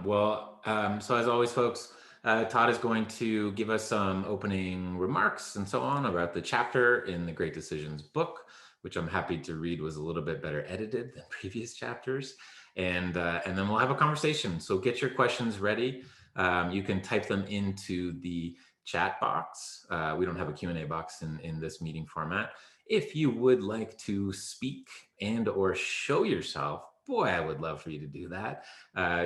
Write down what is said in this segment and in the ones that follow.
So as always, folks, Todd is going to give us some opening remarks and so on about the chapter in the Great Decisions book, which I'm happy to read was a little bit better edited than previous chapters. And then we'll have a conversation. So get your questions ready. You can type them into the chat box. We don't have a Q&A box in this meeting format. If you would like to speak and or show yourself, boy, I would love for you to do that.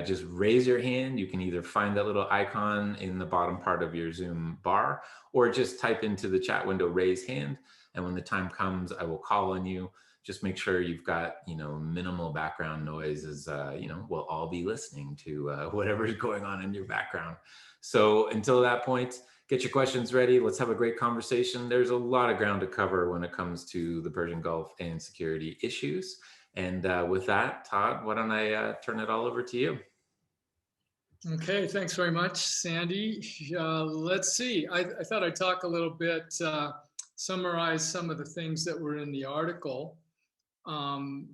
Just raise your hand. You can either find that little icon in the bottom part of your Zoom bar, or just type into the chat window, raise hand. And when the time comes, I will call on you. Just make sure you've got, minimal background noise as, we'll all be listening to whatever's going on in your background. So until that point, get your questions ready. Let's have a great conversation. There's a lot of ground to cover when it comes to the Persian Gulf and security issues. And with that, Todd, why don't I turn it all over to you? Okay, thanks very much, Sandy. Let's see. I thought I'd talk a little bit, summarize some of the things that were in the article, and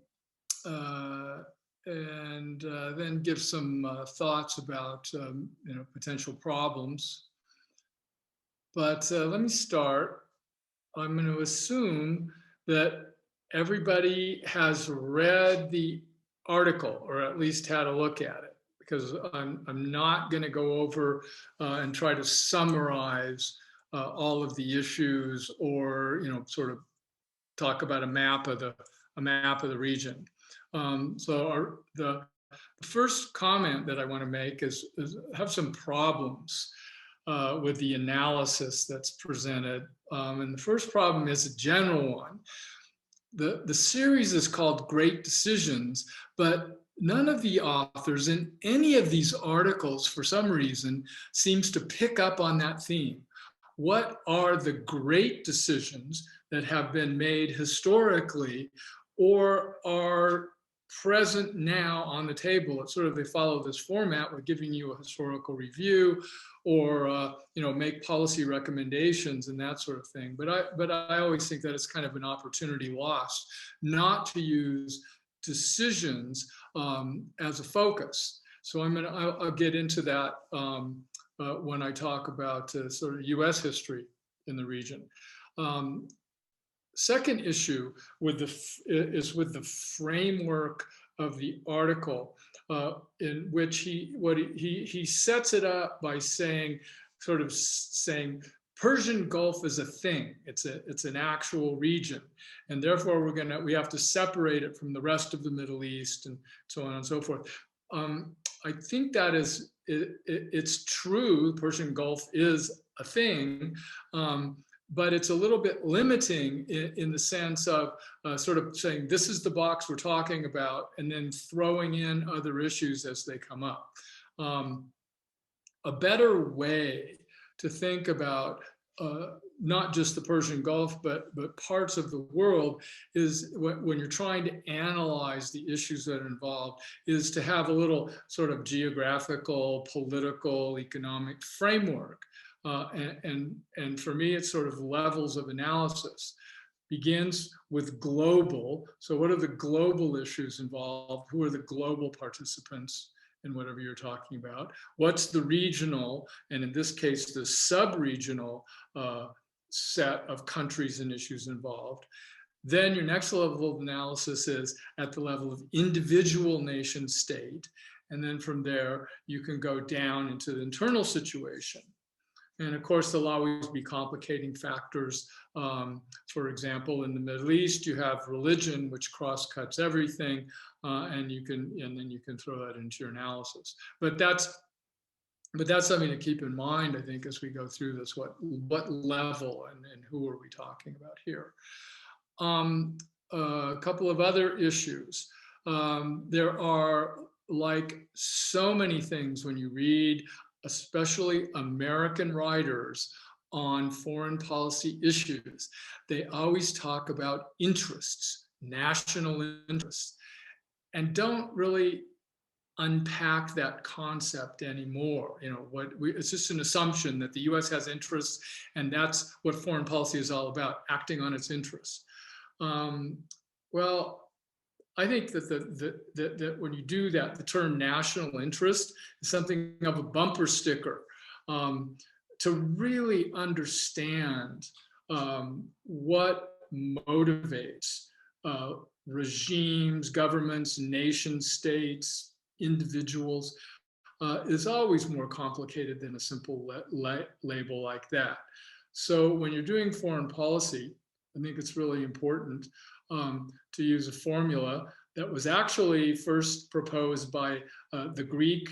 then give some thoughts about potential problems. But let me start. I'm going to assume that everybody has read the article, or at least had a look at it, because I'm not going to go over and try to summarize all of the issues, or sort of talk about a map of the region. The first comment that I want to make is have some problems with the analysis that's presented. And the first problem is a general one. The series is called Great Decisions, but none of the authors in any of these articles, for some reason, seems to pick up on that theme. What are the great decisions that have been made historically or are present now on the table? It's sort of, they follow this format with giving you a historical review, or make policy recommendations and that sort of thing. But I always think that it's kind of an opportunity lost not to use decisions as a focus. So I'll get into that when I talk about sort of U.S. history in the region. Second issue is with the framework of the article, in which he sets it up by saying Persian Gulf is a thing. It's an actual region, and therefore we have to separate it from the rest of the Middle East, and so on and so forth. I think that it's true. Persian Gulf is a thing. But it's a little bit limiting in the sense of sort of saying, this is the box we're talking about, and then throwing in other issues as they come up. A better way to think about not just the Persian Gulf, but parts of the world is when you're trying to analyze the issues that are involved, is to have a little sort of geographical, political, economic framework. And for me, it's sort of levels of analysis. Begins with global. So what are the global issues involved? Who are the global participants in whatever you're talking about? What's the regional, and in this case, the sub-regional set of countries and issues involved? Then your next level of analysis is at the level of individual nation state. And then from there, you can go down into the internal situation. And of course, there'll always be complicating factors. For example, in the Middle East, you have religion, which cross-cuts everything, and then you can throw that into your analysis. But that's something to keep in mind, I think, as we go through this. What level and who are we talking about here? A couple of other issues. There are, like so many things when you read, especially American writers on foreign policy issues, they always talk about interests, national interests, and don't really unpack that concept anymore. It's just an assumption that the US has interests, and that's what foreign policy is all about, acting on its interests. Well, I think that that when you do that, the term national interest is something of a bumper sticker to really understand what motivates regimes, governments, nation states, individuals, is always more complicated than a simple label like that. So when you're doing foreign policy, I think it's really important to use a formula that was actually first proposed by the Greek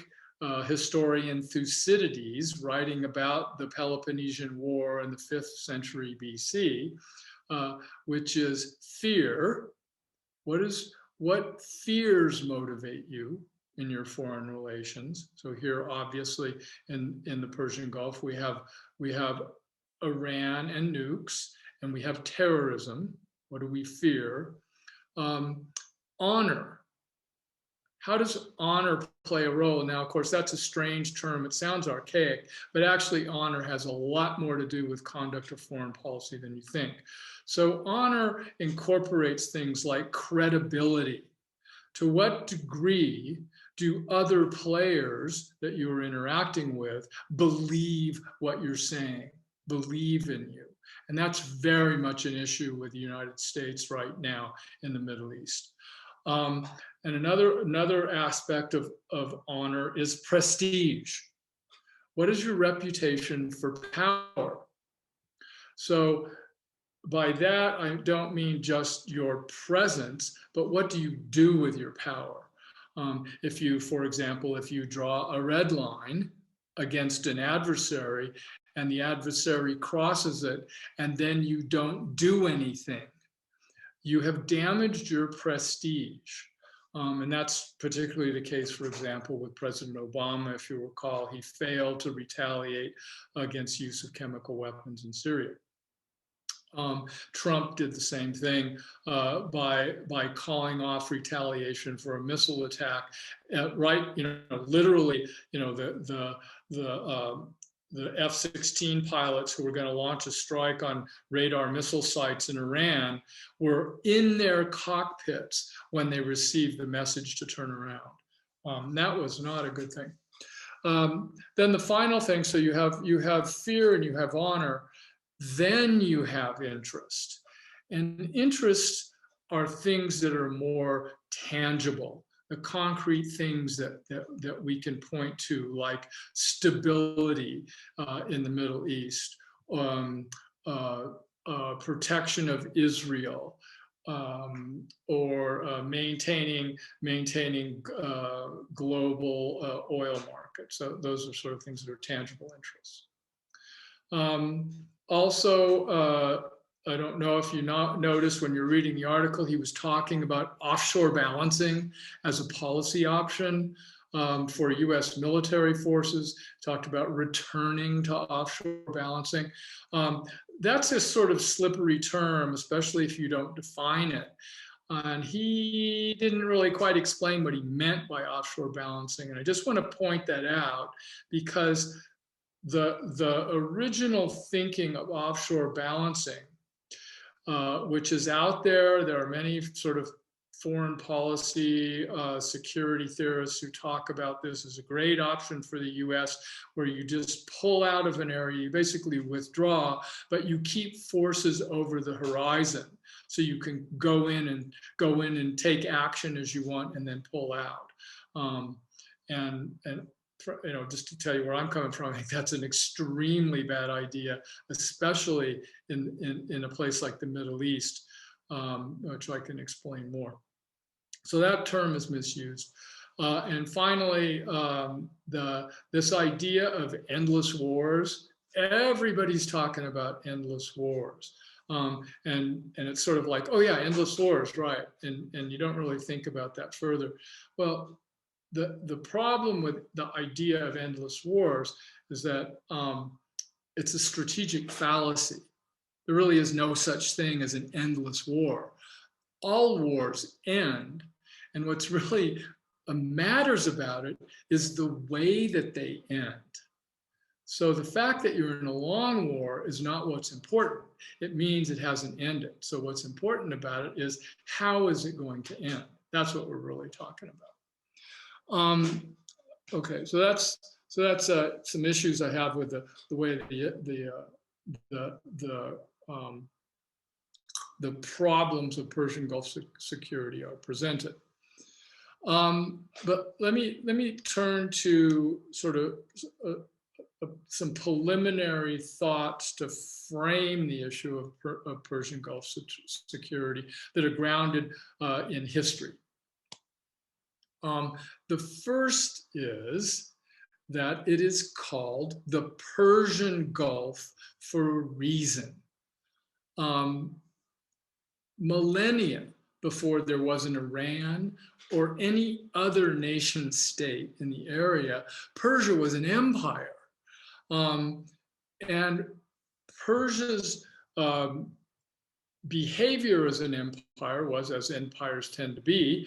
historian Thucydides, writing about the Peloponnesian War in the 5th century BC, which is fear. What fears motivate you in your foreign relations? So here, obviously, in the Persian Gulf, we have Iran and nukes, and we have terrorism. What do we fear? Honor. How does honor play a role? Now, of course, that's a strange term. It sounds archaic, but actually honor has a lot more to do with conduct of foreign policy than you think. So honor incorporates things like credibility. To what degree do other players that you're interacting with believe what you're saying, believe in you? And that's very much an issue with the United States right now in the Middle East. And another aspect of honor is prestige. What is your reputation for power? So by that, I don't mean just your presence, but what do you do with your power? If you, for example, if you draw a red line against an adversary and the adversary crosses it, and then you don't do anything, you have damaged your prestige. And that's particularly the case, for example, with President Obama. If you recall, he failed to retaliate against use of chemical weapons in Syria. Trump did the same thing by calling off retaliation for a missile attack. Literally, the F-16 pilots who were going to launch a strike on radar missile sites in Iran were in their cockpits when they received the message to turn around. That was not a good thing. Then the final thing, so you have fear and you have honor, then you have interest. And interests are things that are more tangible, the concrete things that we can point to, like stability in the Middle East, protection of Israel, or maintaining global oil markets. So those are sort of things that are tangible interests. Also, I don't know if you noticed when you're reading the article, he was talking about offshore balancing as a policy option for US military forces, talked about returning to offshore balancing. That's a sort of slippery term, especially if you don't define it. And he didn't really quite explain what he meant by offshore balancing. And I just want to point that out because the original thinking of offshore balancing, which is out there. There are many sort of foreign policy security theorists who talk about this as a great option for the US, where you just pull out of an area, you basically withdraw, but you keep forces over the horizon. So you can go in and take action as you want and then pull out. Just to tell you where I'm coming from, I think that's an extremely bad idea, especially in a place like the Middle East, which I can explain more. So that term is misused. And finally, this idea of endless wars, everybody's talking about endless wars. And it's sort of like, oh yeah, endless wars, right? And you don't really think about that further. Well, the problem with the idea of endless wars is that it's a strategic fallacy. There really is no such thing as an endless war. All wars end, and what's really matters about it is the way that they end. So the fact that you're in a long war is not what's important. It means it hasn't ended. So what's important about it is how is it going to end? That's what we're really talking about. Okay, so that's some issues I have with the way the problems of Persian Gulf security are presented. But let me turn to sort of some preliminary thoughts to frame the issue of Persian Gulf security that are grounded in history. The first is that it is called the Persian Gulf for a reason. Millennia before there was an Iran or any other nation state in the area, Persia was an empire. And Persia's behavior as an empire was, as empires tend to be,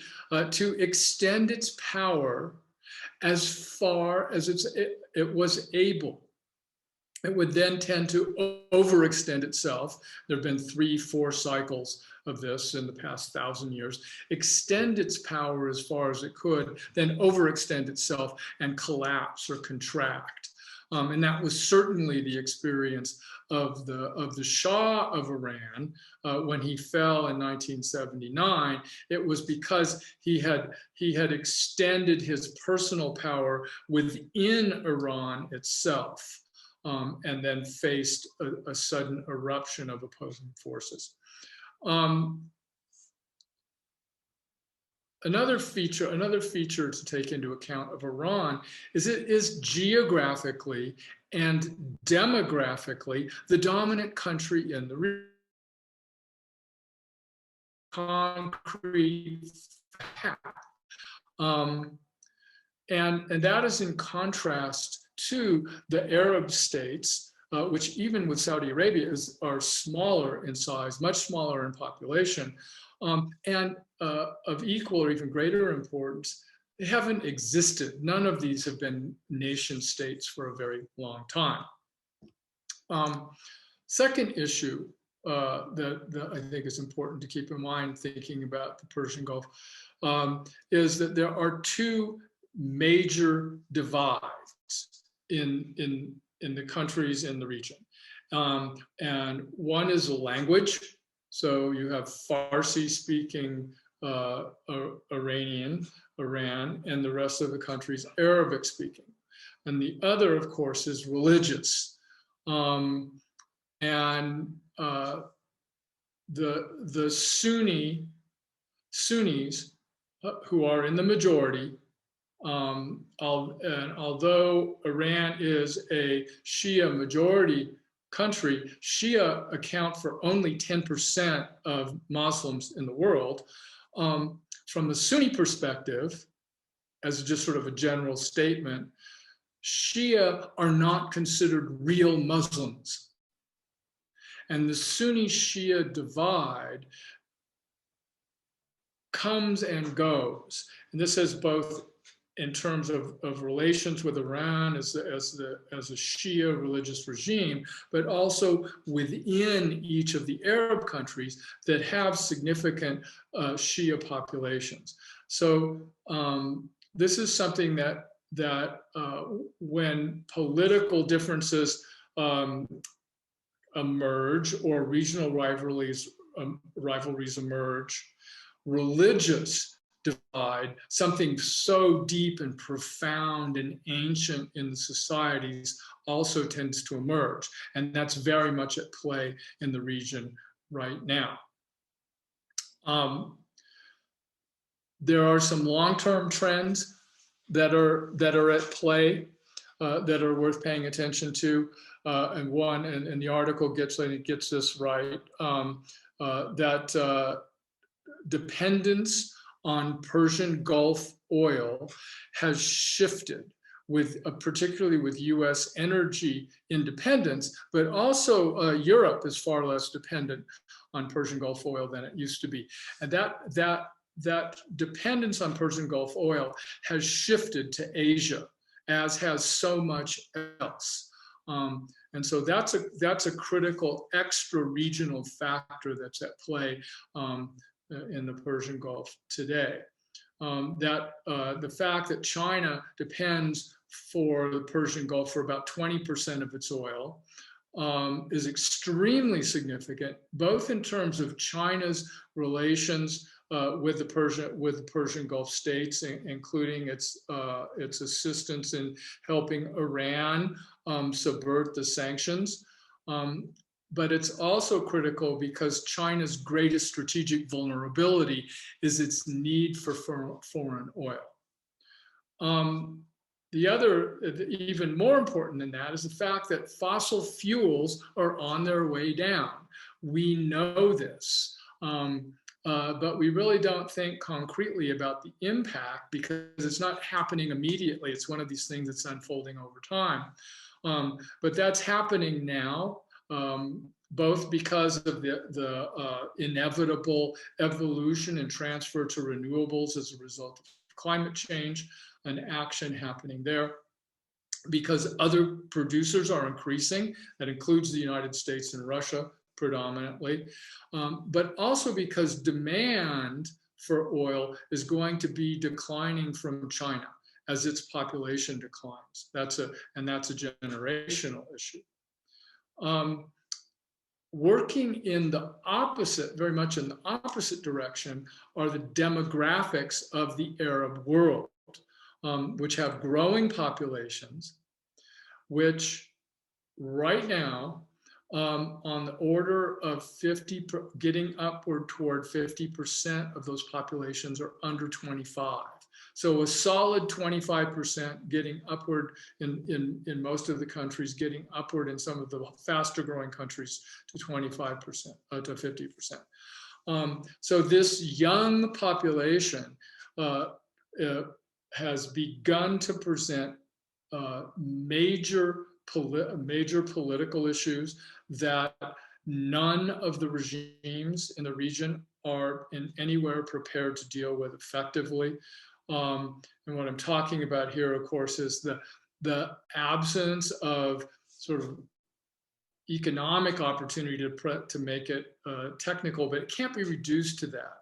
to extend its power as far as it was able. It would then tend to overextend itself. There have been 3-4 cycles of this in the past 1,000 years. Extend its power as far as it could, then overextend itself and collapse or contract. And that was certainly the experience of the Shah of Iran when he fell in 1979. It was because he had extended his personal power within Iran itself, and then faced a sudden eruption of opposing forces. Another feature to take into account of Iran is it is geographically and demographically the dominant country in the region. Concrete fact. And that is in contrast to the Arab states, which even with Saudi Arabia are smaller in size, much smaller in population, and of equal or even greater importance. They haven't existed. None of these have been nation states for a very long time. Second issue that I think is important to keep in mind thinking about the Persian Gulf is that there are two major divides in the countries in the region. And one is a language. So you have Farsi-speaking Iranian, Iran, and the rest of the country's Arabic-speaking. And the other, of course, is religious. The Sunnis, who are in the majority, and although Iran is a Shia majority country, Shia account for only 10% of Muslims in the world. From the Sunni perspective, as just sort of a general statement, Shia are not considered real Muslims. And the Sunni-Shia divide comes and goes. And this has both in terms of relations with Iran as a Shia religious regime, but also within each of the Arab countries that have significant Shia populations. So this is something that when political differences emerge or regional rivalries emerge, religious divide, something so deep and profound and ancient in the societies, also tends to emerge. And that's very much at play in the region right now. There are some long-term trends that are at play that are worth paying attention to. And the article gets this right, that dependence on Persian Gulf oil has shifted particularly with US energy independence, but also Europe is far less dependent on Persian Gulf oil than it used to be. And that dependence on Persian Gulf oil has shifted to Asia, as has so much else. And so that's a critical extra regional factor that's at play in the Persian Gulf today. the fact that China depends for the Persian Gulf for about 20% of its oil is extremely significant, both in terms of China's relations with the Persian Gulf states, including its assistance in helping Iran subvert the sanctions. But it's also critical because China's greatest strategic vulnerability is its need for foreign oil. The other, even more important than that, is the fact that fossil fuels are on their way down. We know this, but we really don't think concretely about the impact because it's not happening immediately. It's one of these things that's unfolding over time. But that's happening now, both because of the inevitable evolution and transfer to renewables as a result of climate change and action happening there, because other producers are increasing. That includes the United States and Russia predominantly, but also because demand for oil is going to be declining from China as its population declines. That's a generational issue. Working in the opposite, very much in the opposite direction, are the demographics of the Arab world, which have growing populations, which right now, on the order of 50, getting upward toward 50% of those populations are under 25. So a solid 25% getting upward in most of the countries, getting upward in some of the faster growing countries to 25%, to 50%. So this young population has begun to present major political issues that none of the regimes in the region are in anywhere prepared to deal with effectively. And what I'm talking about here, of course, is the absence of sort of economic opportunity to make it technical, but it can't be reduced to that.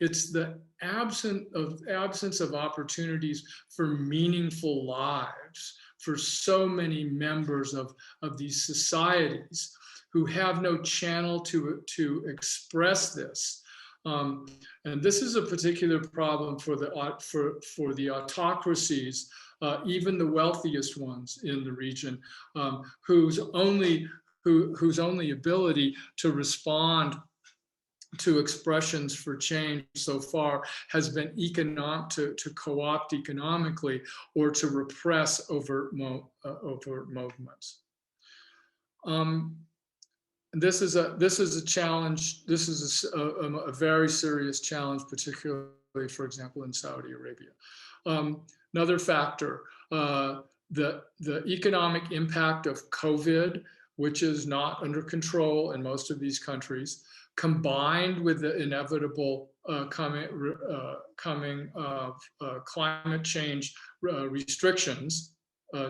It's the absence of opportunities for meaningful lives for so many members of these societies who have no channel to express this. And this is a particular problem for the autocracies, even the wealthiest ones in the region, whose only ability to respond to expressions for change so far has been to co-opt economically or to repress overt movements. This is a challenge. This is a very serious challenge, particularly, for example, in Saudi Arabia. Another factor, the economic impact of COVID, which is not under control in most of these countries, combined with the inevitable coming of climate change restrictions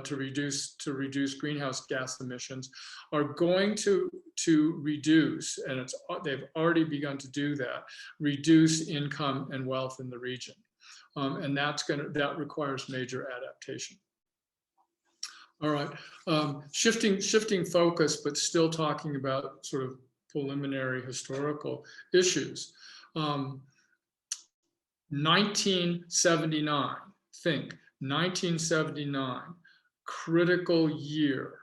to reduce greenhouse gas emissions, are going to reduce, and they've already begun to do that, reduce income and wealth in the region, and that requires major adaptation. All right, shifting focus, but still talking about sort of preliminary historical issues. 1979, think 1979, critical year,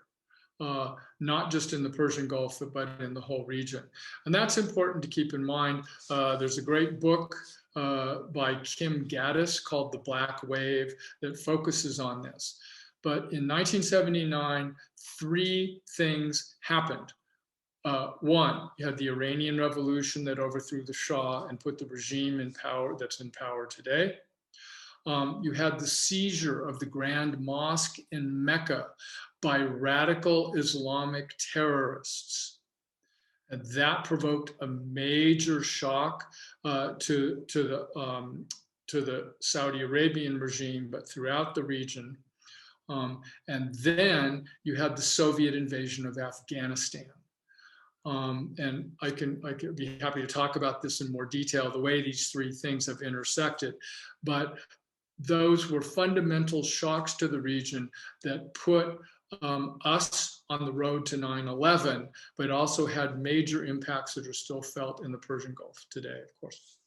not just in the Persian Gulf, but in the whole region. And that's important to keep in mind. There's a great book by Kim Gaddis called The Black Wave that focuses on this. But in 1979, three things happened. One, you had the Iranian Revolution that overthrew the Shah and put the regime in power that's in power today. You had the seizure of the Grand Mosque in Mecca by radical Islamic terrorists. And that provoked a major shock to the Saudi Arabian regime, but throughout the region. And then you had the Soviet invasion of Afghanistan. And I could be happy to talk about this in more detail, the way these three things have intersected. But those were fundamental shocks to the region that put us on the road to 9/11, but also had major impacts that are still felt in the Persian Gulf today, of course.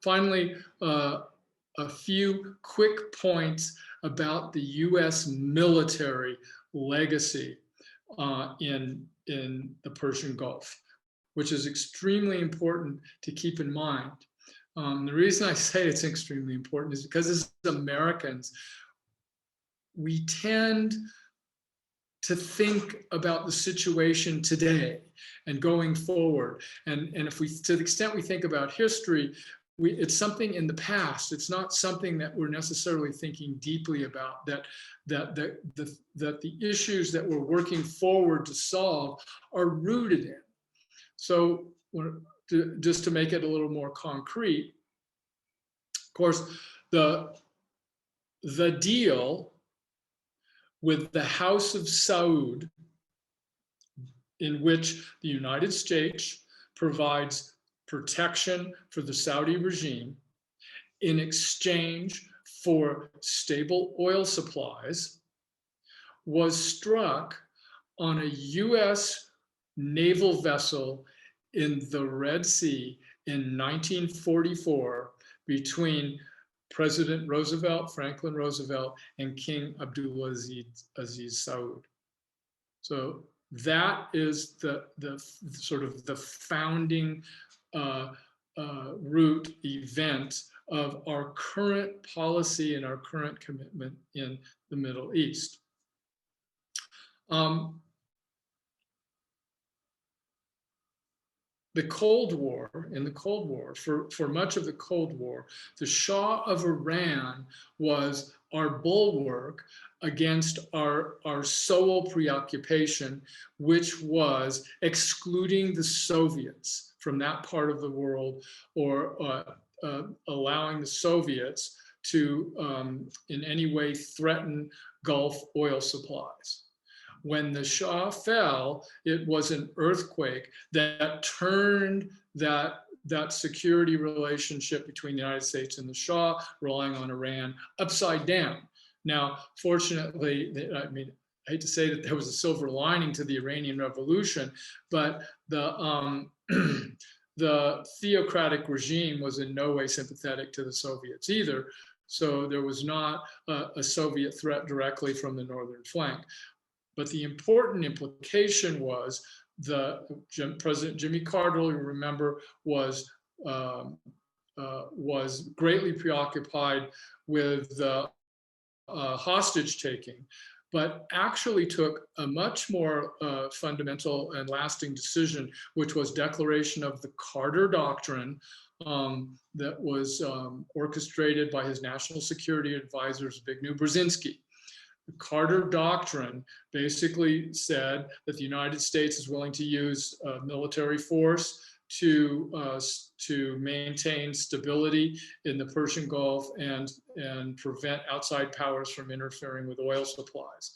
Finally, a few quick points about the US military legacy in the Persian Gulf, which is extremely important to keep in mind. The reason I say it's extremely important is because as Americans, we tend to think about the situation today and going forward. And if we, to the extent we think about history, it's something in the past. It's not something that we're necessarily thinking deeply about, that the issues that we're working forward to solve are rooted in. So just to make it a little more concrete, of course, the deal with the House of Saud, in which the United States provides protection for the Saudi regime in exchange for stable oil supplies, was struck on a US naval vessel in the Red Sea in 1944 between President Roosevelt, Franklin Roosevelt, and King Abdulaziz Saud. So that is the sort of the founding root event of our current policy and our current commitment in the Middle East. In the Cold War, for much of the Cold War, the Shah of Iran was our bulwark against our sole preoccupation, which was excluding the Soviets from that part of the world, or allowing the Soviets to in any way threaten Gulf oil supplies. When the Shah fell, it was an earthquake that turned that security relationship between the United States and the Shah, relying on Iran, upside down. Now, fortunately, I mean, I hate to say that there was a silver lining to the Iranian Revolution, but the theocratic regime was in no way sympathetic to the Soviets either. So there was not a Soviet threat directly from the northern flank. But the important implication was President Jimmy Carter, you remember, was greatly preoccupied with hostage taking, but actually took a much more fundamental and lasting decision, which was declaration of the Carter Doctrine that was orchestrated by his national security advisors, Zbigniew Brzezinski. The Carter Doctrine basically said that the United States is willing to use military force to maintain stability in the Persian Gulf and prevent outside powers from interfering with oil supplies.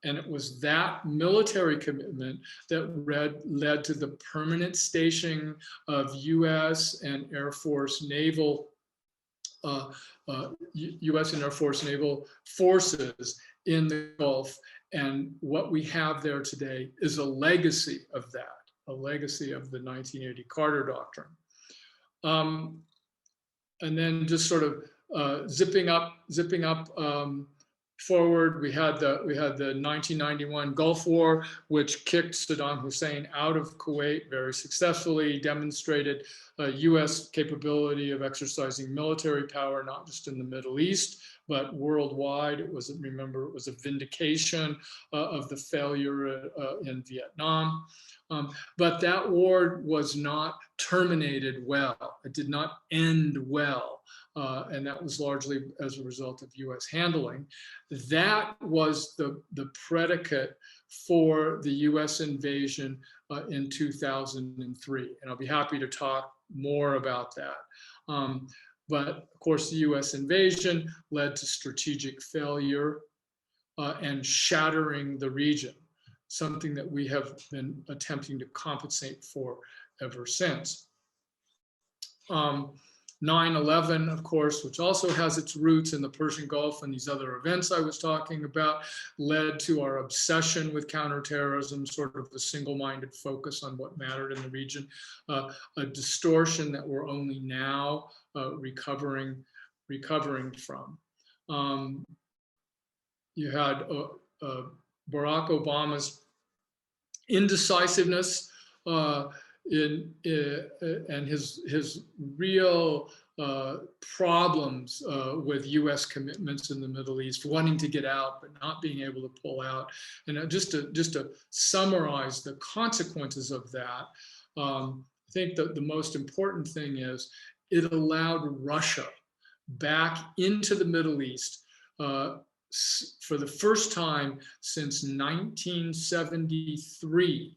And it was that military commitment that led to the permanent stationing of US and Air Force naval US and Air Force naval forces in the Gulf. And what we have there today is a legacy of that, a legacy of the 1980 Carter Doctrine. And then just sort of zipping up forward, we had the 1991 Gulf War, which kicked Saddam Hussein out of Kuwait very successfully, demonstrated US capability of exercising military power, not just in the Middle East, but worldwide. It was, remember, it was a vindication of the failure in Vietnam. But that war was not terminated well. It did not end well. And that was largely as a result of US handling. That was the predicate for the US invasion in 2003. And I'll be happy to talk more about that. But of course, the US invasion led to strategic failure and shattering the region. something that we have been attempting to compensate for ever since. 9/11, of course, which also has its roots in the Persian Gulf and these other events I was talking about, led to our obsession with counterterrorism, sort of a single-minded focus on what mattered in the region, a distortion that we're only now recovering from. You had Barack Obama's indecisiveness and his real problems with U.S. commitments in the Middle East, wanting to get out but not being able to pull out. And just to summarize the consequences of that, I think that the most important thing is it allowed Russia back into the Middle East for the first time since 1973,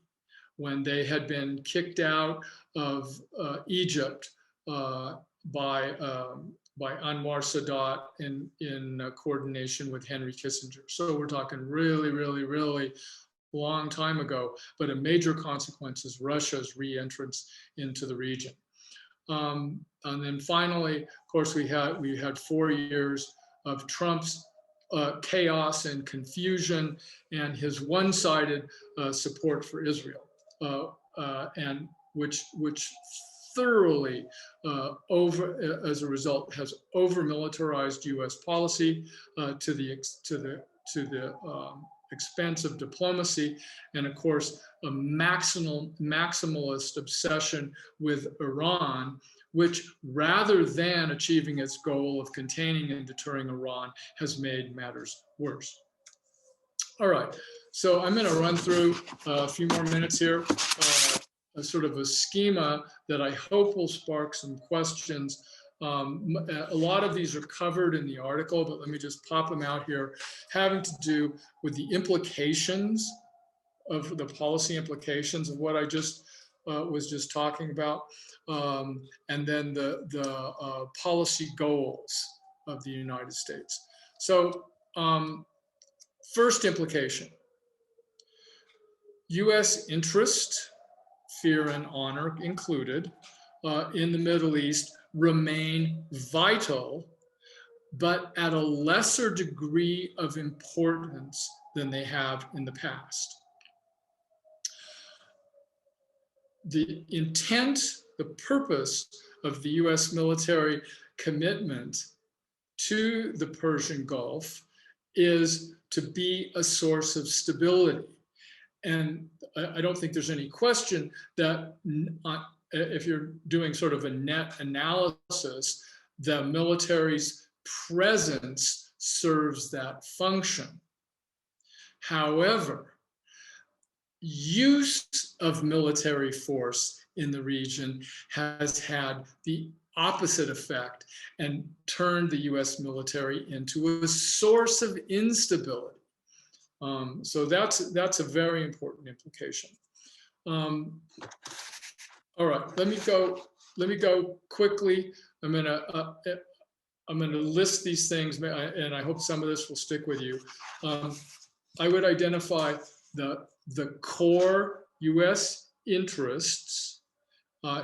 when they had been kicked out of Egypt by Anwar Sadat in coordination with Henry Kissinger. So we're talking really, really, really long time ago, but a major consequence is Russia's re-entrance into the region. And then finally, of course, we had 4 years of Trump's chaos and confusion and his one-sided support for Israel, and which thoroughly as a result has over-militarized U.S. policy to the expense of diplomacy, and of course a maximalist obsession with Iran, which rather than achieving its goal of containing and deterring Iran has made matters worse. All right, so I'm going to run through a few more minutes here, a sort of a schema that I hope will spark some questions. A lot of these are covered in the article, but let me just pop them out here, having to do with the implications of the policy implications of what I just was just talking about, and then the policy goals of the United States. So first implication, U.S. interest, fear and honor included, in the Middle East remain vital, but at a lesser degree of importance than they have in the past. The intent, the purpose of the US military commitment to the Persian Gulf is to be a source of stability. And I don't think there's any question that if you're doing sort of a net analysis, the military's presence serves that function. However, use of military force in the region has had the opposite effect and turned the US military into a source of instability. So that's a very important implication. All right, let me go quickly. I'm gonna list these things, and I hope some of this will stick with you. I would identify the core U.S. interests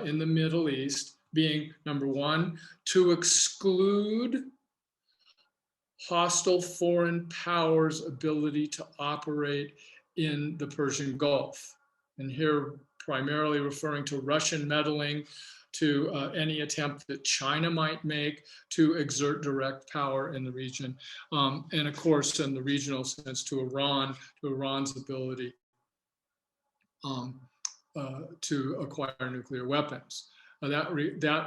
in the Middle East being, number one, to exclude hostile foreign powers' ability to operate in the Persian Gulf. And here, primarily referring to Russian meddling, to any attempt that China might make to exert direct power in the region. And of course, in the regional sense, to Iran's ability to acquire nuclear weapons. That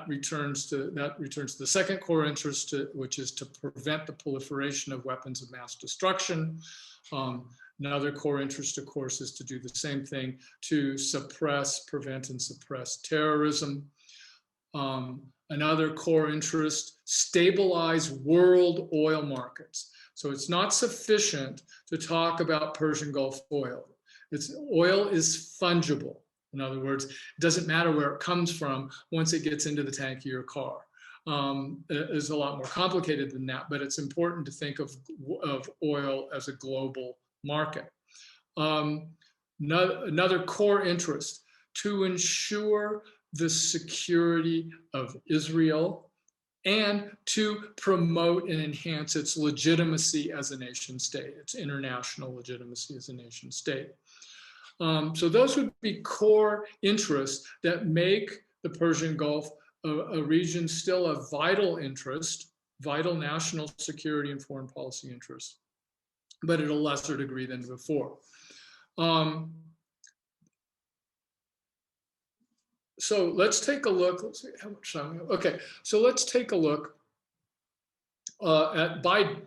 returns to the second core interest, which is to prevent the proliferation of weapons of mass destruction. Another core interest, of course, is to do the same thing to prevent and suppress terrorism. Another core interest, stabilize world oil markets. So it's not sufficient to talk about Persian Gulf oil. Oil is fungible. In other words, it doesn't matter where it comes from once it gets into the tank of your car. It's a lot more complicated than that, but it's important to think of oil as a global market. another core interest to ensure the security of Israel and to promote and enhance its legitimacy as a nation state, its international legitimacy as a nation state. So those would be core interests that make the Persian Gulf a region still of vital interest, vital national security and foreign policy interest, but at a lesser degree than before. So let's take a look. Let's see how much time we have. Okay, so let's take a look at Biden,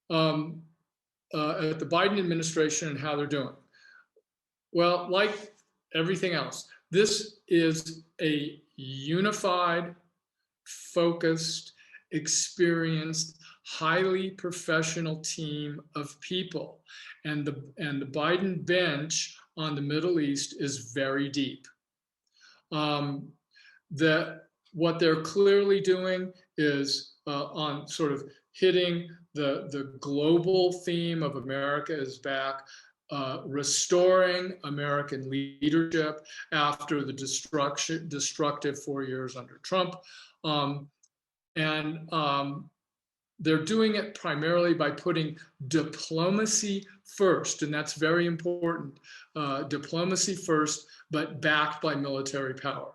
at the Biden administration and how they're doing. Well, like everything else, this is a unified, focused, experienced, highly professional team of people. And the Biden bench on the Middle East is very deep. What they're clearly doing is on sort of hitting the global theme of America is back, restoring American leadership after the destructive 4 years under Trump. They're doing it primarily by putting diplomacy first, and that's very important. Diplomacy first, but backed by military power.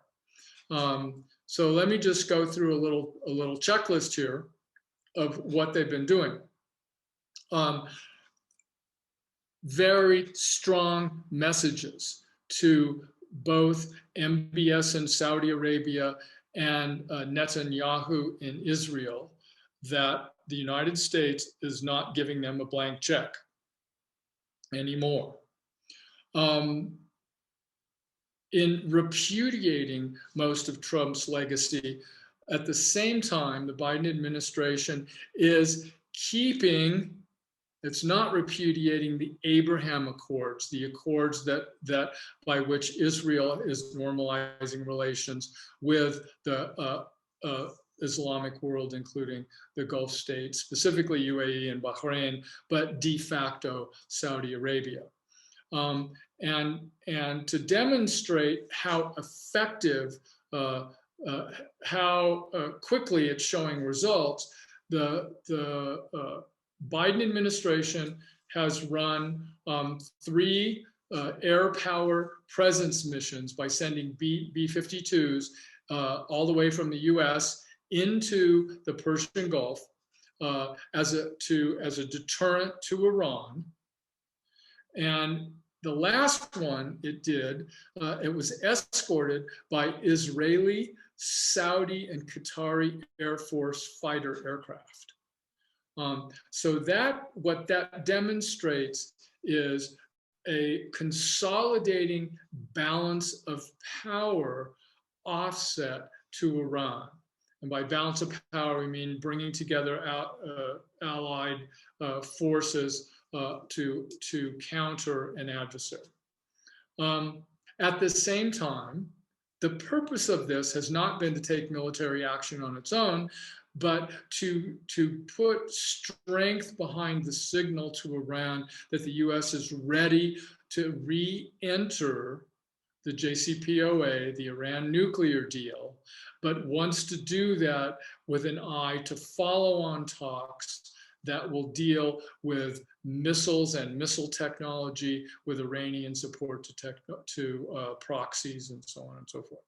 So let me just go through a little checklist here of what they've been doing. Very strong messages to both MBS in Saudi Arabia and Netanyahu in Israel that the United States is not giving them a blank check anymore. In repudiating most of Trump's legacy, at the same time, the Biden administration is keeping, it's not repudiating the Abraham Accords, the accords that by which Israel is normalizing relations with the Islamic world, including the Gulf states, specifically UAE and Bahrain, but de facto Saudi Arabia. And to demonstrate how effective, how quickly it's showing results, the Biden administration has run 3 air power presence missions by sending B-52s all the way from the US into the Persian Gulf as a deterrent to Iran. And the last one it did, it was escorted by Israeli, Saudi, and Qatari Air Force fighter aircraft. So what that demonstrates is a consolidating balance of power offset to Iran. And by balance of power, we mean bringing together allied forces to counter an adversary. At the same time, the purpose of this has not been to take military action on its own, but to put strength behind the signal to Iran that the US is ready to re-enter the JCPOA, the Iran nuclear deal, but wants to do that with an eye to follow-on talks that will deal with missiles and missile technology with Iranian support to proxies and so on and so forth.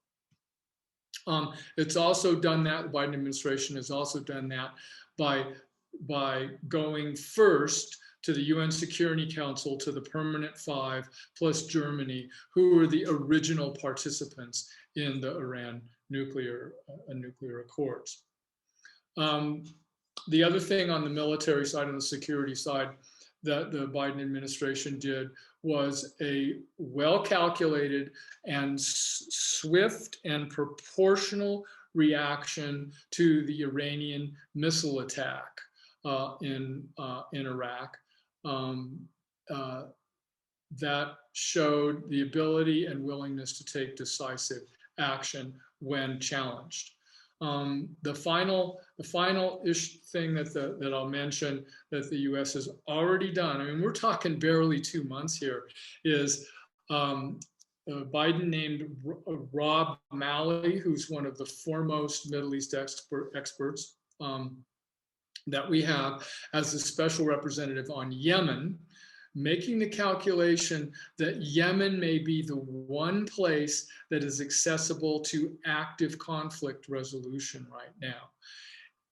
It's also done that, the Biden administration has also done that by going first to the UN Security Council, to the Permanent Five, plus Germany, who were the original participants in the Iran nuclear accords. The other thing on the military side and the security side that the Biden administration did was a well-calculated and swift and proportional reaction to the Iranian missile attack in Iraq that showed the ability and willingness to take decisive action when challenged. The final thing that I'll mention that the U.S. has already done, I mean, we're talking barely 2 months here, is Biden named Rob Malley, who's one of the foremost Middle East experts that we have, as the special representative on Yemen, making the calculation that Yemen may be the one place that is accessible to active conflict resolution right now.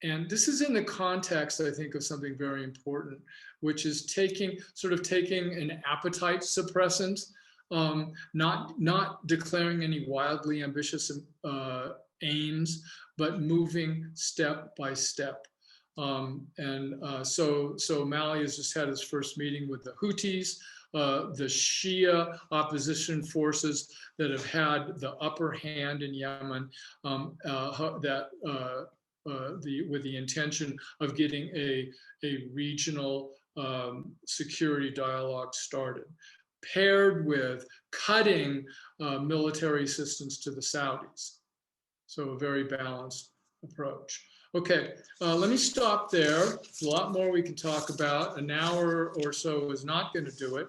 And this is in the context, I think, of something very important, which is taking an appetite suppressant, not declaring any wildly ambitious aims, but moving step by step. So Mali has just had his first meeting with the Houthis, the Shia opposition forces that have had the upper hand in Yemen, with the intention of getting a regional security dialogue started, paired with cutting military assistance to the Saudis. So a very balanced approach. Okay, let me stop there. There's a lot more we can talk about. An hour or so is not going to do it.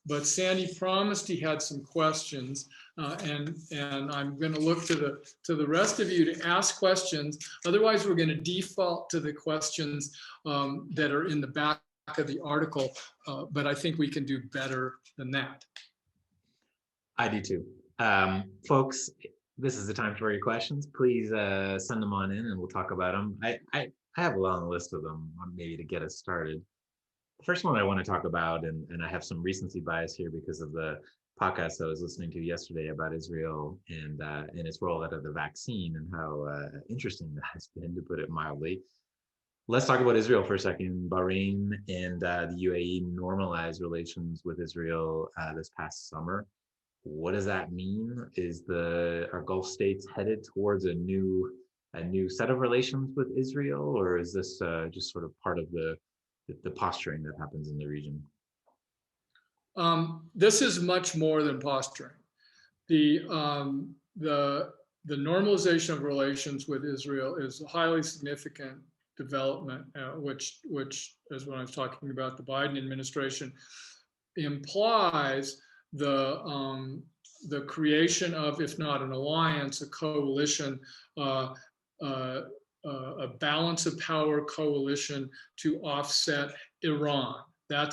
But Sandy promised he had some questions, and I'm going to look to the rest of you to ask questions. Otherwise, we're going to default to the questions that are in the back of the article. But I think we can do better than that. I do too. Folks, this is the time for your questions. Please send them on in and we'll talk about them. I have a long list of them, maybe to get us started. The first one I want to talk about, and I have some recency bias here because of the podcast I was listening to yesterday about Israel and its rollout of the vaccine and how interesting that has been, to put it mildly. Let's talk about Israel for a second. Bahrain and the UAE normalized relations with Israel this past summer. What does that mean? Are Gulf states headed towards a new set of relations with Israel, or is this just sort of part of the posturing that happens in the region? This is much more than posturing. The normalization of relations with Israel is a highly significant development, which, as when I was talking about the Biden administration, implies the creation of, if not an alliance, a coalition, a balance of power coalition to offset Iran. That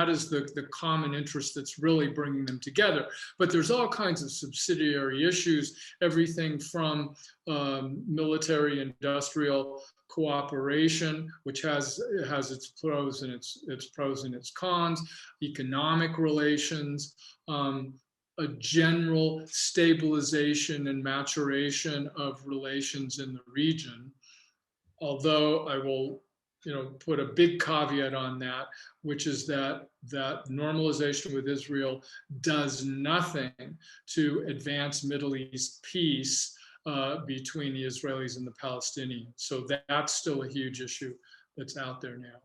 is the common interest that's really bringing them together. But there's all kinds of subsidiary issues, everything from military industrial cooperation, which has its pros and its cons, economic relations, a general stabilization and maturation of relations in the region. Although I will, put a big caveat on that, which is that normalization with Israel does nothing to advance Middle East peace between the Israelis and the Palestinians. So that's still a huge issue that's out there now.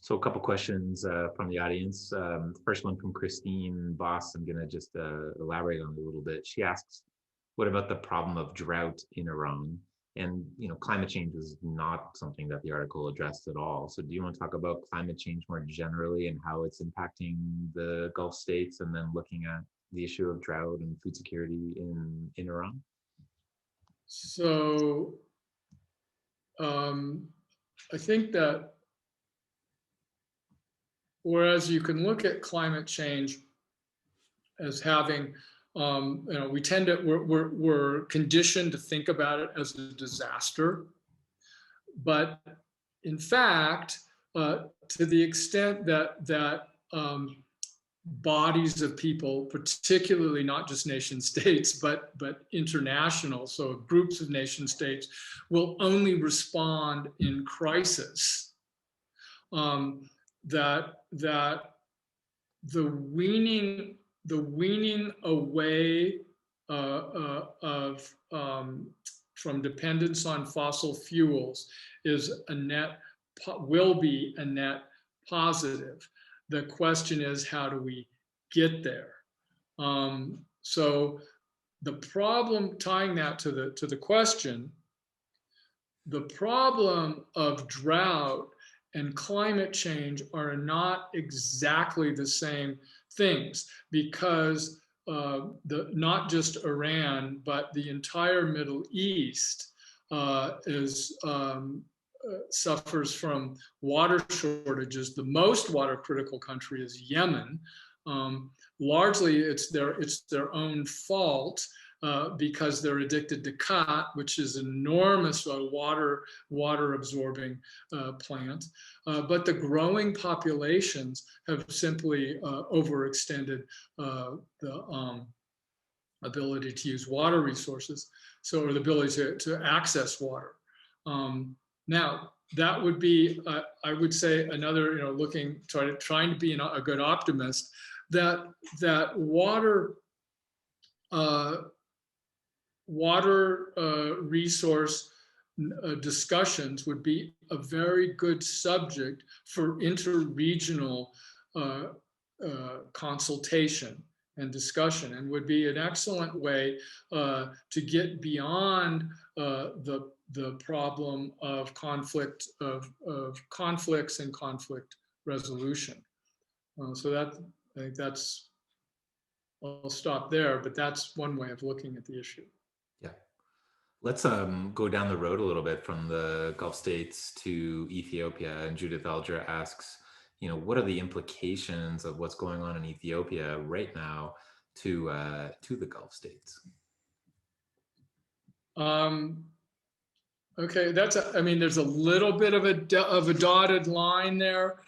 So a couple questions from the audience. First one from Christine Voss. I'm going to just elaborate on it a little bit. She asks, what about the problem of drought in Iran? And climate change is not something that the article addressed at all. So do you want to talk about climate change more generally and how it's impacting the Gulf states, and then looking at the issue of drought and food security in Iran? So I think that whereas you can look at climate change as having, we're conditioned to think about it as a disaster. But in fact, to the extent that bodies of people, particularly not just nation states, but international, so groups of nation states, will only respond in crisis, that the weaning away from dependence on fossil fuels will be a net positive. The question is, how do we get there? So the problem, tying that to the question, the problem of drought and climate change are not exactly the same things, because not just Iran, but the entire Middle East suffers from water shortages. The most water critical country is Yemen. Largely, it's their own fault. Because they're addicted to khat, which is an enormous water absorbing plant. But the growing populations have simply overextended the ability to use water resources, or the ability to access water. Now, that would be, I would say, another, trying to be a good optimist, that water resource discussions would be a very good subject for interregional consultation and discussion, and would be an excellent way to get beyond the problem of conflicts and conflict resolution. So I think that's, I'll stop there, but that's one way of looking at the issue. Yeah. Let's go down the road a little bit from the Gulf states to Ethiopia. And Judith Eldra asks, what are the implications of what's going on in Ethiopia right now to the Gulf states? Okay, there's a little bit of a dotted line there.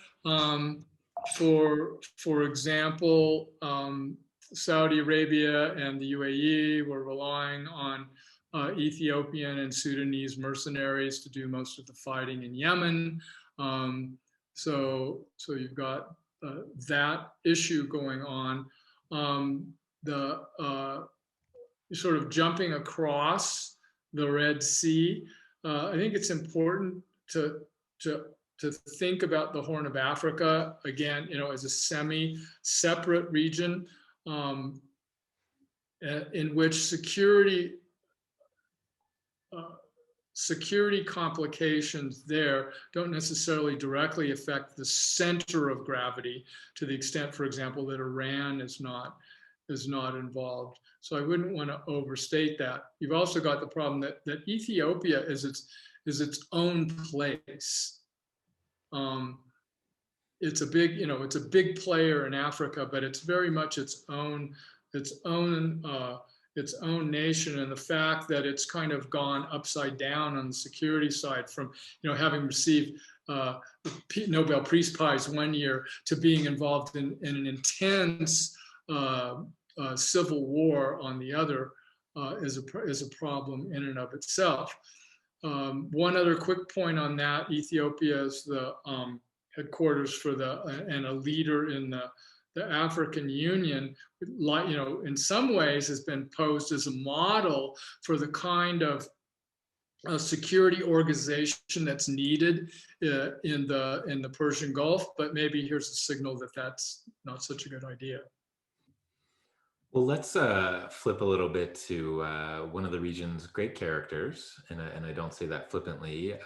For example, Saudi Arabia and the UAE were relying on Ethiopian and Sudanese mercenaries to do most of the fighting in Yemen. So you've got that issue going on. Sort of jumping across the Red Sea. I think it's important to think about the Horn of Africa again, as a semi-separate region in which security complications there don't necessarily directly affect the center of gravity to the extent, for example, that Iran is not involved. So I wouldn't want to overstate that. You've also got the problem that Ethiopia is its own place. It's a big player in Africa, but it's very much its own nation, and the fact that it's kind of gone upside down on the security side from having received Nobel Peace Prize one year to being involved in an intense civil war on the other is a problem in and of itself. One other quick point on that: Ethiopia is the headquarters for and a leader in the African Union. In some ways has been posed as a model for the kind of security organization that's needed in the Persian Gulf. But maybe here's a signal that that's not such a good idea. Well, let's flip a little bit to one of the region's great characters, and I don't say that flippantly,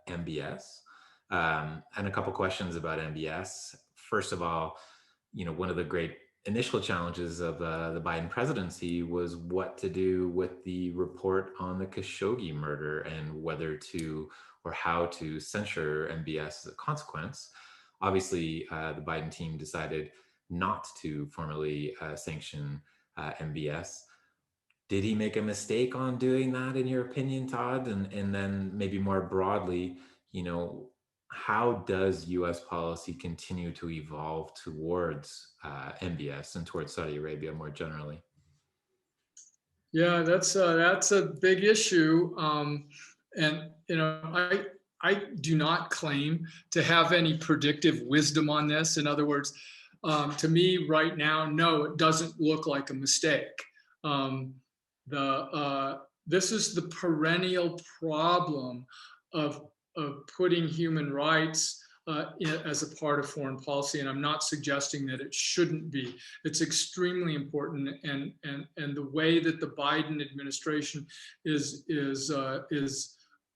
MBS, and a couple questions about MBS. First of all, one of the great initial challenges of the Biden presidency was what to do with the report on the Khashoggi murder and whether to or how to censure MBS as a consequence. Obviously, the Biden team decided not to formally sanction MBS. Did he make a mistake on doing that, in your opinion, Todd? And then maybe more broadly, how does U.S. policy continue to evolve towards MBS and towards Saudi Arabia more generally? Yeah, that's a big issue, and I do not claim to have any predictive wisdom on this. In other words, to me right now, no, it doesn't look like a mistake. This is the perennial problem of putting human rights as a part of foreign policy, and I'm not suggesting that it shouldn't be. It's extremely important, and the way that the Biden administration is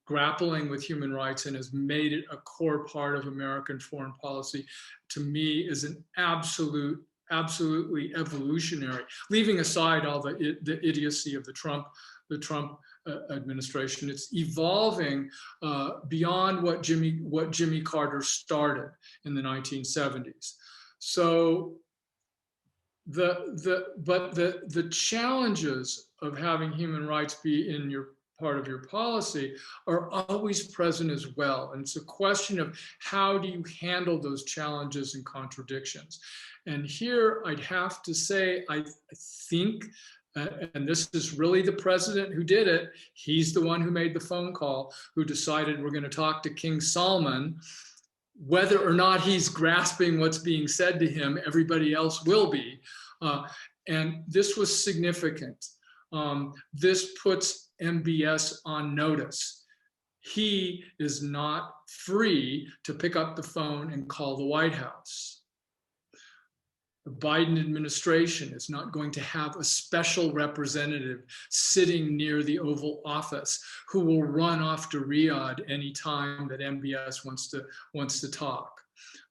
grappling with human rights and has made it a core part of American foreign policy, to me, is an absolute absolutely evolutionary, leaving aside all the idiocy of the Trump administration. It's evolving beyond what Jimmy Carter started in the 1970s. So the challenges of having human rights be in your part of your policy are always present as well. And it's a question of how do you handle those challenges and contradictions. And here I'd have to say, I think, and this is really the president who did it, he's the one who made the phone call, who decided we're going to talk to King Salman. Whether or not he's grasping what's being said to him, everybody else will be. And this was significant. This puts MBS on notice. He is not free to pick up the phone and call the White House. The Biden administration is not going to have a special representative sitting near the Oval Office who will run off to Riyadh anytime that MBS wants to talk.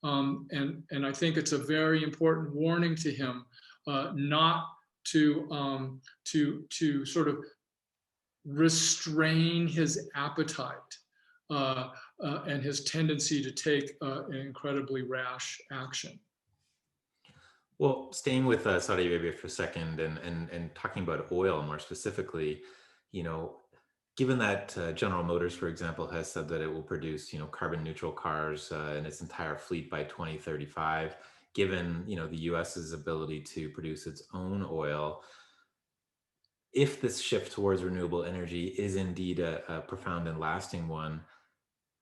And I think it's a very important warning to him not to sort of restrain his appetite and his tendency to take incredibly rash action. Well, staying with Saudi Arabia for a second and talking about oil more specifically, given that General Motors, for example, has said that it will produce, carbon neutral cars in its entire fleet by 2035, given, the US's ability to produce its own oil, if this shift towards renewable energy is indeed a profound and lasting one,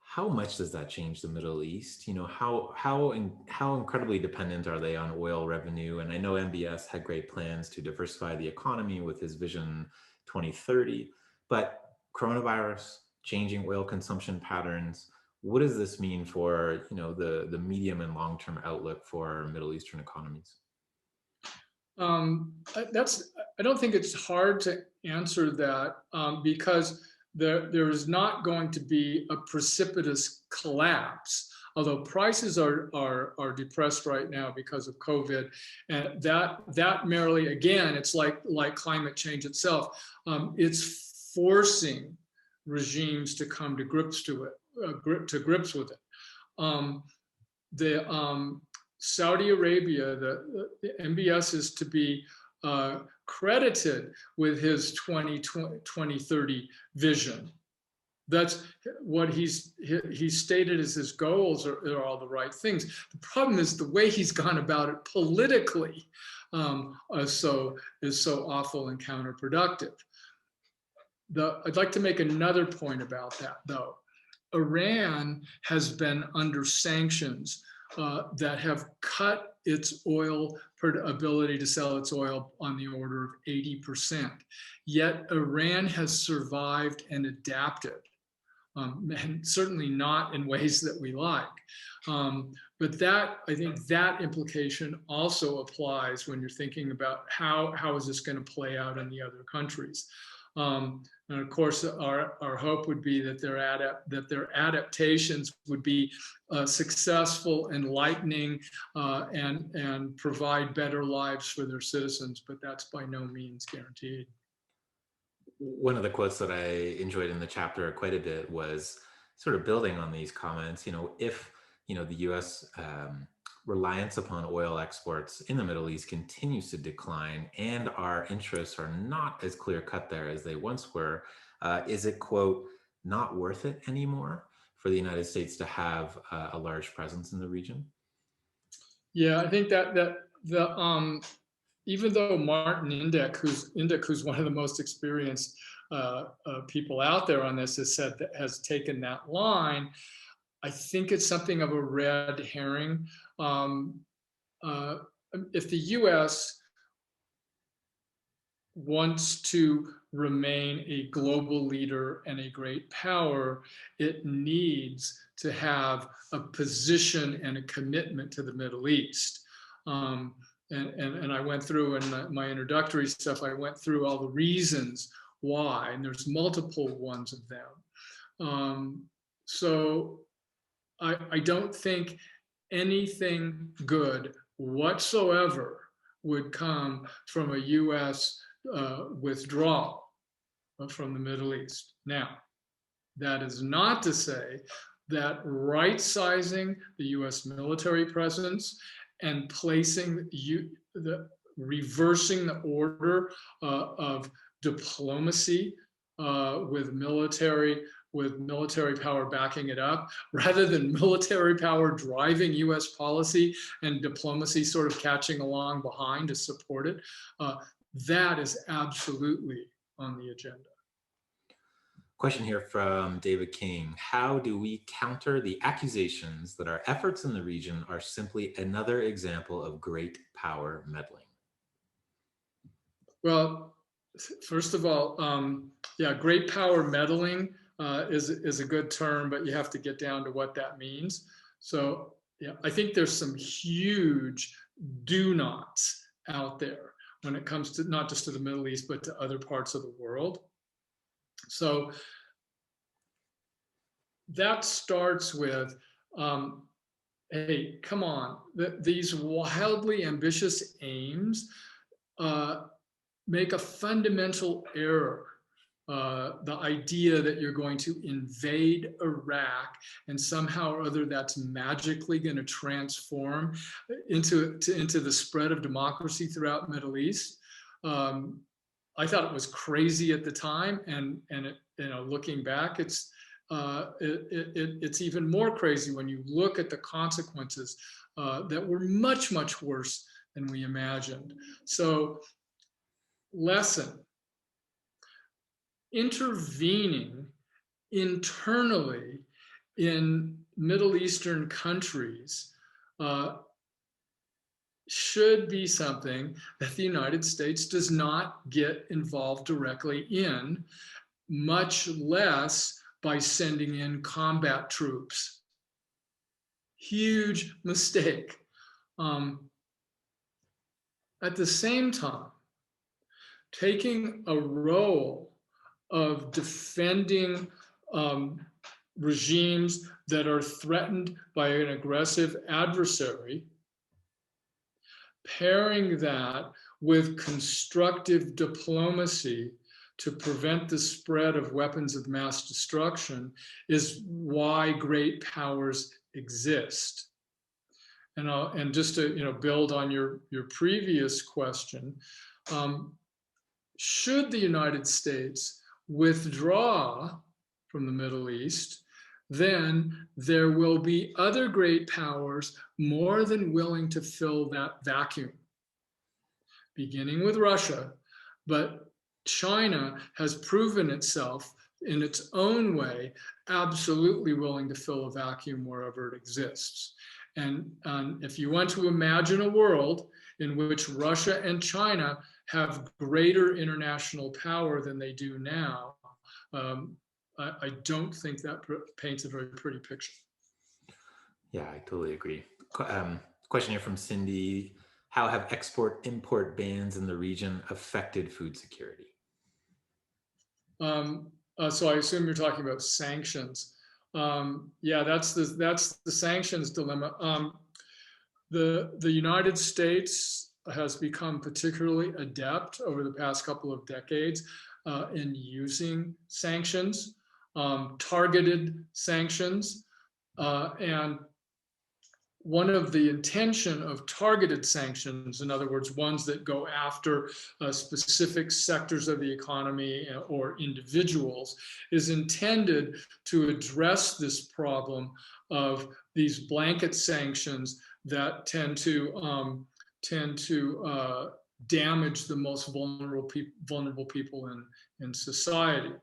how much does that change the Middle East? How incredibly dependent are they on oil revenue? And I know MBS had great plans to diversify the economy with his Vision 2030, but coronavirus, changing oil consumption patterns, what does this mean for the medium and long-term outlook for Middle Eastern economies? I don't think it's hard to answer that because there is not going to be a precipitous collapse, although prices are depressed right now because of COVID. And that merely, again, it's like climate change itself. It's forcing regimes to come to grips with it. Saudi Arabia, the MBS is to be credited with his 2030 vision. That's what he's stated as his goals are all the right things. The problem is the way he's gone about it politically is so awful and counterproductive. I'd like to make another point about that, though. Iran has been under sanctions that have cut its oil ability to sell its oil on the order of 80%. Yet Iran has survived and adapted, and certainly not in ways that we like. But I think that implication also applies when you're thinking about how is this going to play out in the other countries. And of course, our hope would be that their adaptations would be successful, enlightening, and provide better lives for their citizens. But that's by no means guaranteed. One of the quotes that I enjoyed in the chapter quite a bit was sort of building on these comments. If the U.S. reliance upon oil exports in the Middle East continues to decline and our interests are not as clear cut there as they once were, is it, quote, not worth it anymore for the United States to have a large presence in the region? Yeah, I think that even though Martin Indyk, who's one of the most experienced people out there on this, has taken that line, I think it's something of a red herring. If the U.S. wants to remain a global leader and a great power, it needs to have a position and a commitment to the Middle East. And I went through in my introductory stuff, I went through all the reasons why, and there's multiple ones of them. So I don't think anything good whatsoever would come from a US withdrawal from the Middle East. Now, that is not to say that right-sizing the US military presence and placing reversing the order of diplomacy with military power backing it up, rather than military power driving US policy and diplomacy sort of catching along behind to support it. That is absolutely on the agenda. Question here from David King. How do we counter the accusations that our efforts in the region are simply another example of great power meddling? Well, first of all, yeah, great power meddling is a good term, but you have to get down to what that means. So yeah, I think there's some huge do nots out there when it comes to not just to the Middle East, but to other parts of the world. So that starts with, hey, come on, these wildly ambitious aims make a fundamental error. The idea that you're going to invade Iraq and somehow or other that's magically going to transform into the spread of democracy throughout the Middle East. I thought it was crazy at the time, and it, looking back, it's even more crazy when you look at the consequences that were much, much worse than we imagined. So, lesson: intervening internally in Middle Eastern countries should be something that the United States does not get involved directly in, much less by sending in combat troops. Huge mistake. At the same time, taking a role of defending regimes that are threatened by an aggressive adversary, pairing that with constructive diplomacy to prevent the spread of weapons of mass destruction is why great powers exist. And just to build on your previous question, should the United States withdraw from the Middle East, then there will be other great powers more than willing to fill that vacuum, beginning with Russia. But China has proven itself in its own way absolutely willing to fill a vacuum wherever it exists. And if you want to imagine a world in which Russia and China have greater international power than they do now, I don't think that paints a very pretty picture. Yeah, I totally agree. Question here from Cindy. How have export-import bans in the region affected food security? So I assume you're talking about sanctions. Yeah, that's the sanctions dilemma. The United States has become particularly adept over the past couple of decades in using sanctions, targeted sanctions, and one of the intention of targeted sanctions, in other words, ones that go after specific sectors of the economy or individuals, is intended to address this problem of these blanket sanctions that tend to damage the most vulnerable people in society.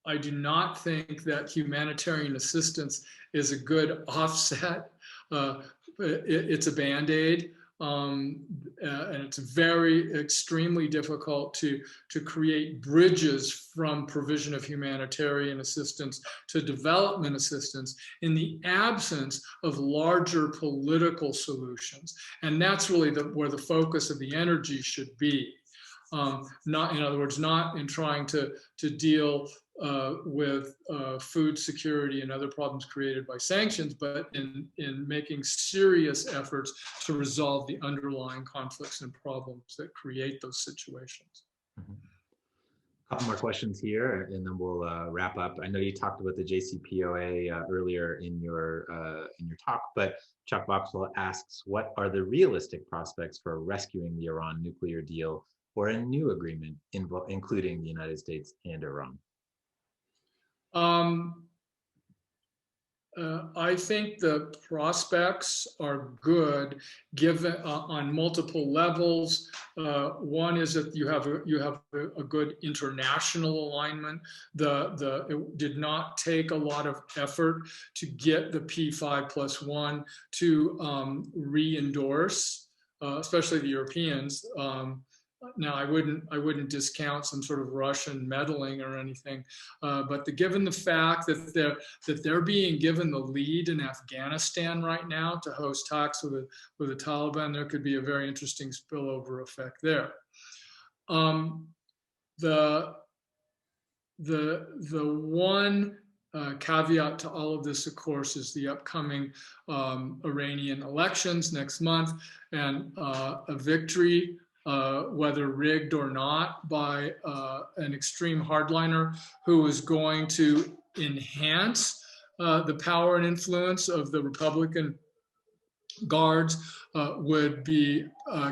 I do not think that humanitarian assistance is a good offset. It's a Band-Aid, and it's very extremely difficult to create bridges from provision of humanitarian assistance to development assistance in the absence of larger political solutions. And that's really where the focus of the energy should be. Not, in other words, not in trying to deal with food security and other problems created by sanctions, but in making serious efforts to resolve the underlying conflicts and problems that create those situations. Mhm. A couple more questions here, and then we'll wrap up. I know you talked about the JCPOA earlier in your talk, but Chuck Boxwell asks, what are the realistic prospects for rescuing the Iran nuclear deal or a new agreement including the United States and Iran? I think the prospects are good, given on multiple levels. One is that you have a good international alignment. It did not take a lot of effort to get the P5+1 to re-endorse, especially the Europeans. Now, I wouldn't discount some sort of Russian meddling or anything, but given the fact that they're being given the lead in Afghanistan right now to host talks with the Taliban, there could be a very interesting spillover effect there. The one caveat to all of this, of course, is the upcoming Iranian elections next month, and a victory, whether rigged or not, by an extreme hardliner who is going to enhance the power and influence of the Republican guards, would be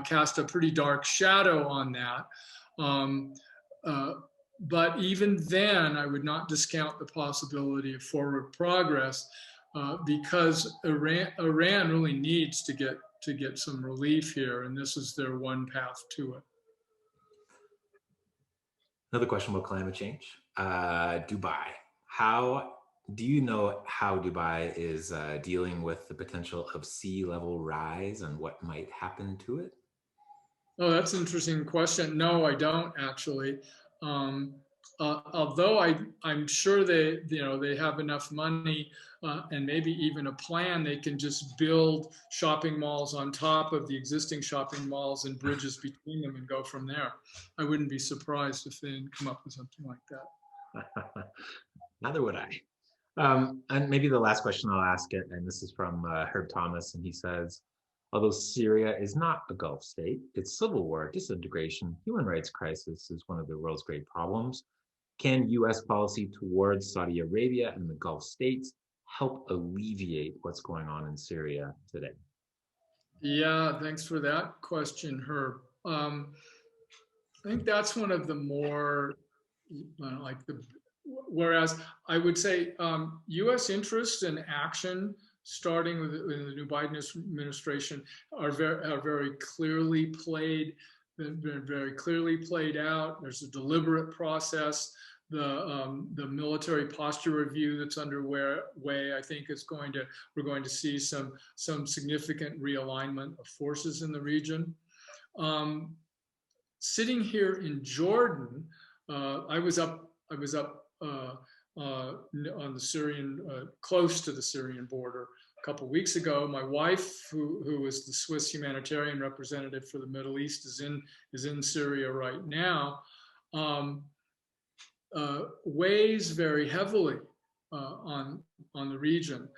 cast a pretty dark shadow on that. But even then, I would not discount the possibility of forward progress, because Iran really needs to get some relief here, and this is their one path to it. Another question about climate change. Dubai. How do you know how Dubai is dealing with the potential of sea level rise and what might happen to it? Oh, that's an interesting question. No, I don't actually. Although I'm sure they have enough money, and maybe even a plan, they can just build shopping malls on top of the existing shopping malls and bridges between them and go from there. I wouldn't be surprised if they didn't come up with something like that. Neither would I. And maybe the last question I'll ask it, and this is from Herb Thomas, and he says, although Syria is not a Gulf state, its civil war, disintegration, human rights crisis is one of the world's great problems. Can U.S. policy towards Saudi Arabia and the Gulf states help alleviate what's going on in Syria today? Yeah, thanks for that question, Herb. I think that's one of the more whereas I would say U.S. interest and action, starting with the new Biden administration, are very clearly played out. There's a deliberate process. The military posture review that's underway, I think, we're going to see some significant realignment of forces in the region. Sitting here in Jordan, I was up on the Syrian, close to the Syrian border a couple of weeks ago. My wife, who is the Swiss humanitarian representative for the Middle East, is in Syria right now. Weighs very heavily on the region.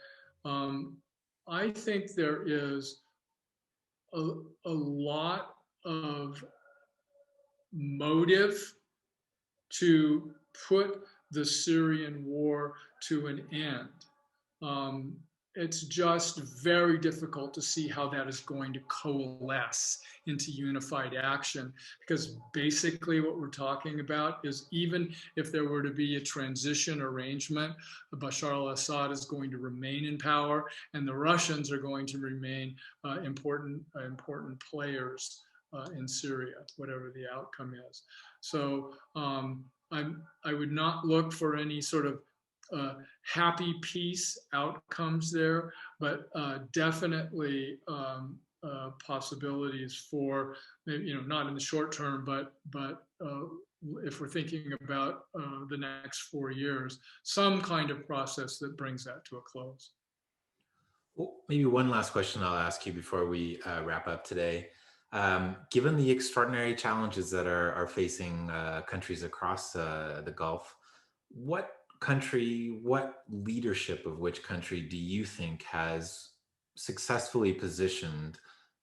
I think there is a lot of motive to put the Syrian war to an end. It's just very difficult to see how that is going to coalesce into unified action, because basically what we're talking about is, even if there were to be a transition arrangement, Bashar al-Assad is going to remain in power, and the Russians are going to remain important players in Syria, whatever the outcome is. So I would not look for any sort of happy peace outcomes there, but definitely possibilities for, not in the short term, but if we're thinking about the next 4 years, some kind of process that brings that to a close. Well, maybe one last question I'll ask you before we wrap up today. Given the extraordinary challenges that are facing countries across the Gulf, what country, what leadership of which country do you think has successfully positioned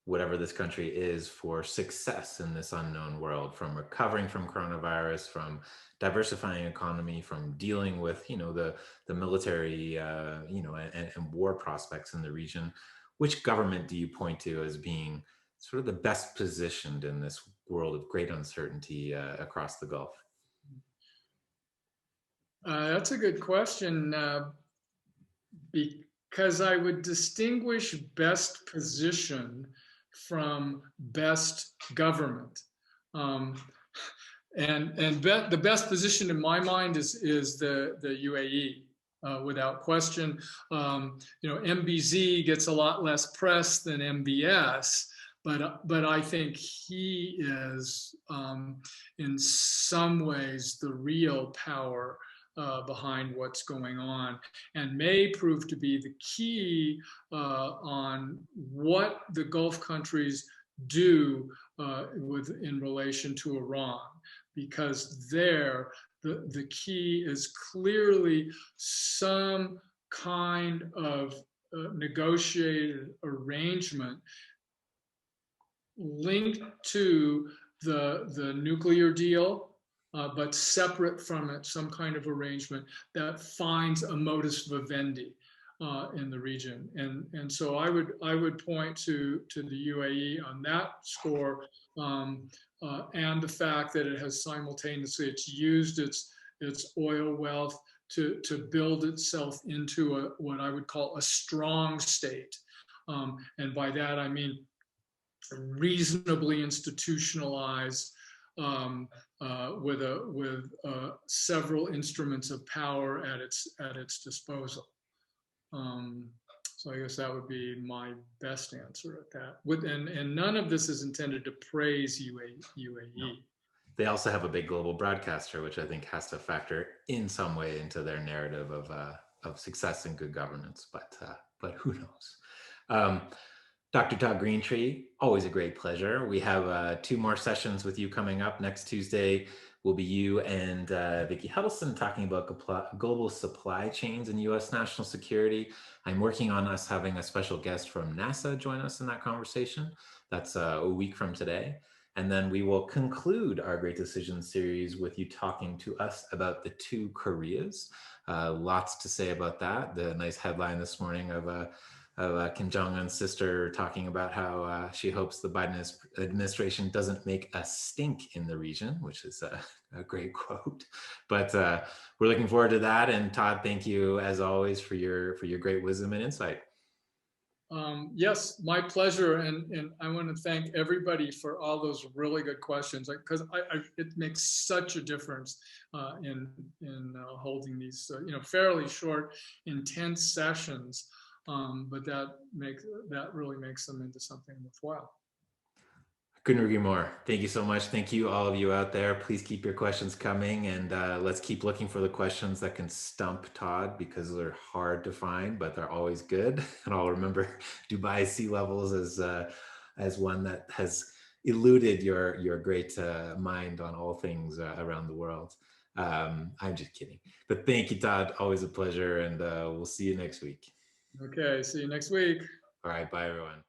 whatever this country is for success in this unknown world, from recovering from coronavirus, from diversifying economy, from dealing with, the military, and war prospects in the region? Which government do you point to as being sort of the best positioned in this world of great uncertainty across the Gulf? That's a good question, because I would distinguish best position from best government. Um, the best position in my mind is the UAE, without question. MBZ gets a lot less press than MBS, but I think he is, in some ways, the real power behind what's going on, and may prove to be the key on what the Gulf countries do in relation to Iran, because there the key is clearly some kind of negotiated arrangement linked to the nuclear deal, but separate from it, some kind of arrangement that finds a modus vivendi in the region. And so I would point to the UAE on that score, and the fact that it has simultaneously, it's used its oil wealth to build itself into what I would call a strong state. And by that, I mean reasonably institutionalized, with several instruments of power at its disposal. So I guess that would be my best answer at that. And none of this is intended to praise UAE. No. They also have a big global broadcaster, which I think has to factor in some way into their narrative of success and good governance. But who knows? Dr. Todd Greentree, always a great pleasure. We have 2 more sessions with you coming up. Next Tuesday will be you and Vicki Huddleston talking about global supply chains and U.S. national security. I'm working on us having a special guest from NASA join us in that conversation. That's a week from today. And then we will conclude our Great Decisions series with you talking to us about the 2 Koreas. Lots to say about that. The nice headline this morning of Kim Jong-un's sister talking about how she hopes the Biden administration doesn't make a stink in the region, which is a great quote. But we're looking forward to that. And Todd, thank you as always for your great wisdom and insight. Yes, my pleasure. And I want to thank everybody for all those really good questions, because it makes such a difference in holding these fairly short, intense sessions. But that really makes them into something worthwhile. Couldn't agree more. Thank you so much. Thank you, all of you out there. Please keep your questions coming, and let's keep looking for the questions that can stump Todd, because they're hard to find, but they're always good. And I'll remember Dubai sea levels as one that has eluded your great mind on all things around the world. I'm just kidding. But thank you, Todd. Always a pleasure, and we'll see you next week. Okay, see you next week. All right, bye, everyone.